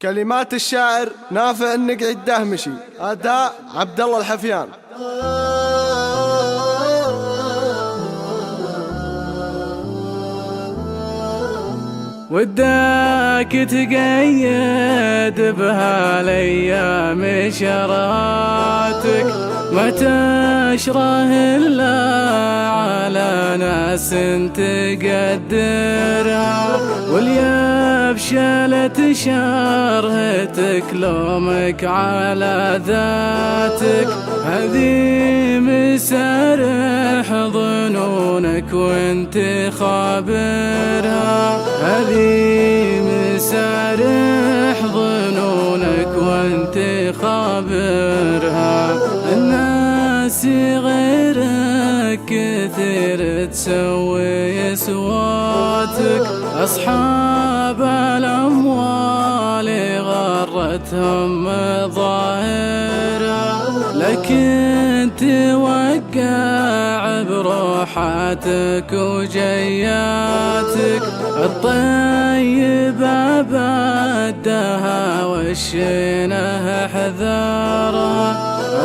كلمات الشاعر نافع النقعي الدهمشي، أداء عبد الله الحفيان. ودك تقيد بهالايام شراتك، ما تشره الا على ناس تقدرها، واليبشلة شرهتك لومك على ذاتك، هذه مسارح ظنونك وانت خابرها، هذه مسارح ظنونك وانت خابرها. الناس غيرك كثير تسوي سواتك، أصحاب الأموال غرتهم ظاهرها، لكن توقع بروحاتك وجياتك، الطيبة بدها والشينه حذارها،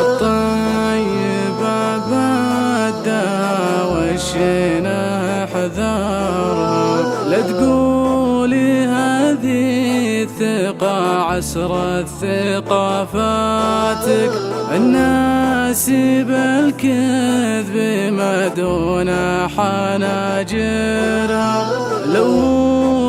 الطيبة بدها والشينه حذارها. لا تقولي هذه الثقة عسر الثقافاتك، الناس بالكذب مدون حناجرها، لو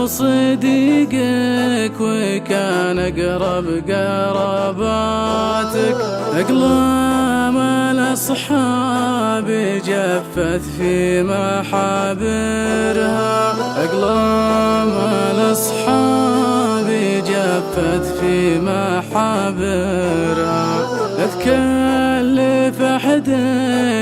صديقك وكان اقرب قراباتك، اقلام الاصحاب جفت في محابرها، اقلام الاصحاب جفت في محابرها. اتكلف احد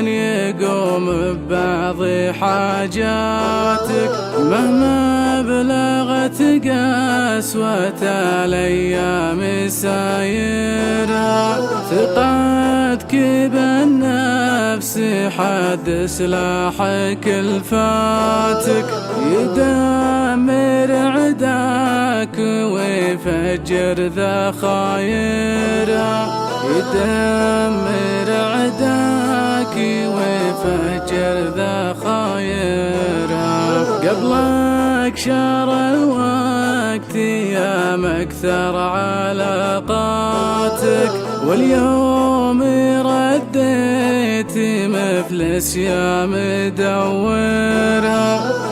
يقوم ببعض حاجاتك، مهما بلغت قسوة الايام سايرها، ثقتك بالنفس حد سلاح كلفاتك، يدمر عداك ويفجر ذخايرها، يدمر عداك ويفجر ذخايرها. قبلك شار الوقت ايام اكثر علاقاتك، واليوم رديت مفلس يا مدورها،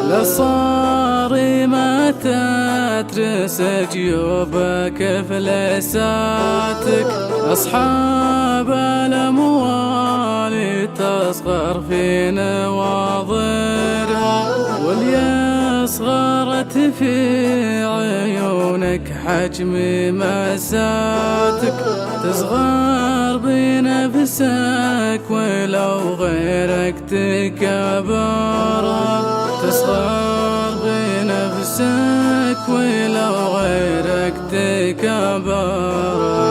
لصار ما تترس جيوبك فلساتك، أصحاب الأموال تصغر في نواظرها، وليصغرت في عيونك حجم مساتك، تصغر بنفسك ولو غيرك تكبرها، تصغر بنفسك ولو غيرك تكبرها.